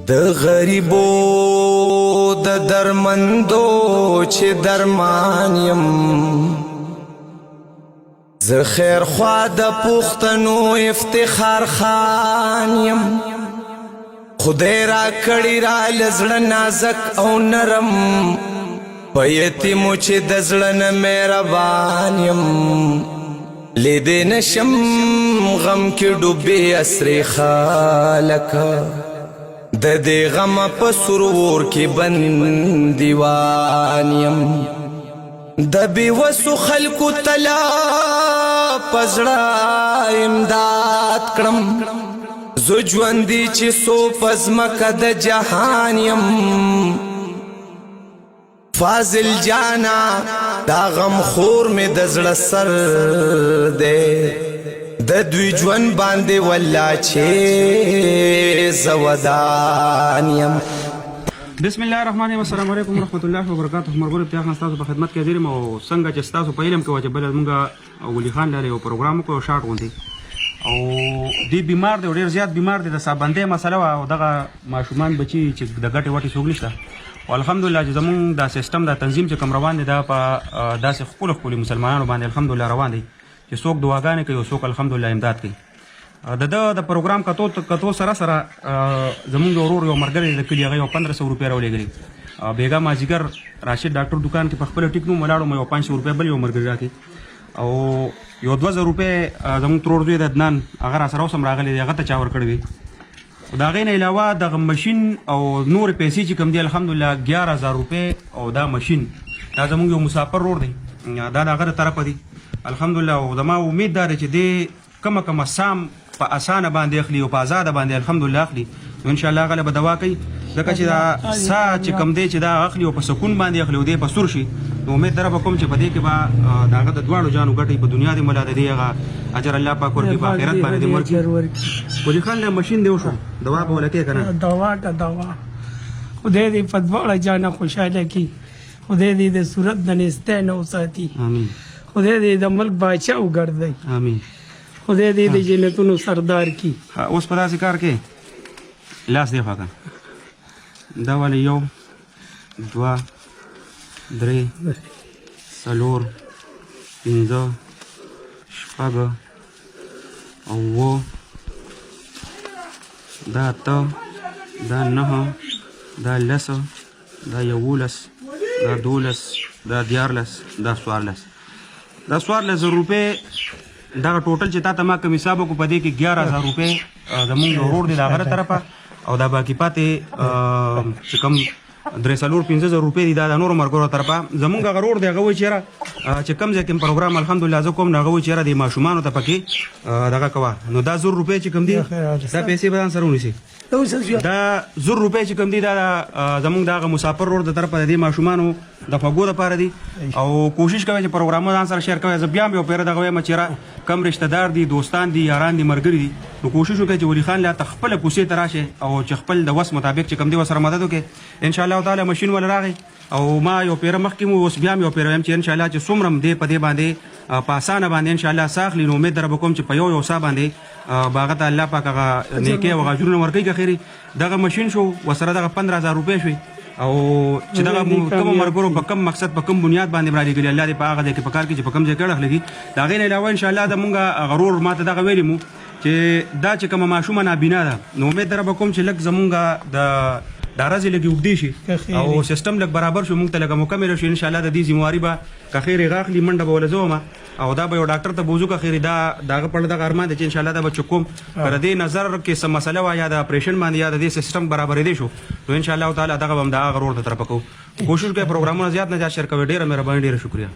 د غریبو د درمندو چې درمان یم زه خیر خوا د پښتنو افتخار خان یم خدای را کړی را لزړه نازک او نرم په یتیمو چې د زړه نه مهربان یم لیدې نشم غم کې ډوبې اسرې خالکه د دې غم په سرور کې بندیوان یم د بېوسو خلکو تلا پزړه امداد کړم زه ژوندي چې څو په ځمکه د جهان یم فاضل جانا دا غم خور مې د زړه سر دی د دوی ژوند باندې والله چې زه ودان یم. بسم الله الرحمن الرحیم. السلام علیکم ورحمۃ اللہ وبرکاتہ. مرګور ته تاسو په خدمت کې حاضر یم او څنګه چې تاسو په علم کې وجه بل موږ ولی خان لري او پروګرام کو شارټ غونډي او دی بیمار دی ډیر زیات بیمار دی د سابندې مسله او دغه ماشومان بچي چې د ګټې وټې سوګ نشته او الحمدلله چې زمونږ دا سیستم دا تنظیم چې کوم روان دی دا په داسې خپل مسلمانانو باندې الحمدلله روان دی چې څوک دعاګانې کوي او څوک الحمدلله امداد کوي. د پروګرام کتو سره زمونږ ورور یو ملګری د کلي هغه یو 1500 روپۍ راولېږلي بیګا مازدیګر راشد ډاکټر دکان کې په خپل ټیک نوم ولاړم یو 500 روپۍ بل یو ملګری راکړي او یو 2000 روپۍ زمونږ ترور دوی د عدنان هغه را سره اوس هم راغلی دی هغه ته چا ورکړی وي. د هغې نه علاوه دغه مشین او نورې پیسې چې کوم دی الحمدلله 11000 روپۍ او دا مشین دا زمونږ یو مسافر رور دی دا د هغه د طرفه دی الحمدلله او زما امید دا دی چې دی کومه سام په اسانه باندې اخلي او په آزاده باندې الحمدلله اخلي نو ان شاء الله هغه به دوا کوي ځکه چې دا سا چې کم دی چې دا اخلي او په سکون باندې اخلي او دی په سور شي نو امید در به کوم چې په دې کې به د هغه د دواړو جانو ګټې په دنیا دې مولا د دې هغه اجر الله پاک ورکړي په آخرت باندې دې ورکړي. ولی خان له ماشین دی وشو دوا به ولکې کنه دوا خدای دې په دواړو جانو خوشاله کړي خدای دې د صورت د نسته نو ساتي امين خدای دې د ملک بادشاہ وګرځي امين خدای دې د جنتونو سردار کی. اوس په داسې کار کې لاس دی خواږه دا ولې 1 2 3 4 5 6 اوه دا 8 دا 9 دا 10 دا 11 دا 12 دا 14 دا 14 روپۍ دا ټوټل چې تا ته ما کوم حساب کو پدې کې 11000 روپۍ زمونږ ورور دی د هغه طرفه او دا باقي پاتې چې کوم 3-4-5 روپۍ دي دا د نورو مرګورو طرفه زمونږ هغه ورور دی هغه وایي چېرې چې کوم ځای کې پروګرام الحمدلله زه کوم نو هغه وایي چېرې د ماشومانو ته پکې دغه کوه نو دا 1000 روپۍ چې کوم دي دا پیسې به ځان سره ونیسي دا 1000 روپۍ چې کوم دي دا زمونږ د هغه مسافر ورور د طرفه د دې ماشومانو د خوږو دپاره دي او کوشش کوئ چې پروګرامونه ځان سره شیر کوئ. زه بیا هم یو پیره دغه وایم چېرې کم رشته دار دي دوستان دي یاران دي ملګري دي نو کوشش وکړئ چې ولي خان له ته خپله کوڅې ته راشئ او چې خپل د وس مطابق چې کوم دي ورسره مدد وکړئ انشاءالله تعالی مشین ول راغی او ما یو پیره مخکې مو اوس بیا هم یو پیره وایم چې انشاءالله چې څومره هم دی په دې باندې په اسانه باندې انشاءالله ساخلي نو امید در به کوم چې په یو سا باندې باغه ته الله پاک هغه نیکۍ او اجرونه ورکوي که خیري دغه مشین شو ورسره دغه 15000 روپۍ شوي او چې دغه کوم مرګورو په کم مقصد په کم بنیاد باندې راځي الله دې په هغه ځای کې په کار کې چې په کم ځای کې راخلي دا غي نه علاوه ان شاء الله د مونږه غرور ماته دغه ویلی مو چې دا چې کوم ماشومه نابینا ده نو امید در به کوم چې لک زمونږه د دارازي لګي وګدي شي او سیستم لګ برابر شو مونږ ته لګه مکمل شي ان شاء الله د دې ذمہواری به که خیر غاخلی منډه به ولزومه او دا به یو ډاکټر ته بوزو که خیر دا دغه پړ د ارمان د ان شاء الله دا به چکم پر دې نظر کې سم مسله وا یا د اپریشن باندې یا د دې سیستم برابر دی شو نو ان شاء الله تعالی دغه هم دا غرور ته طرف کو کوشش کوي پروګرامونه زیات نه شیر کوي ډیره مهرباني ډیره شکریا.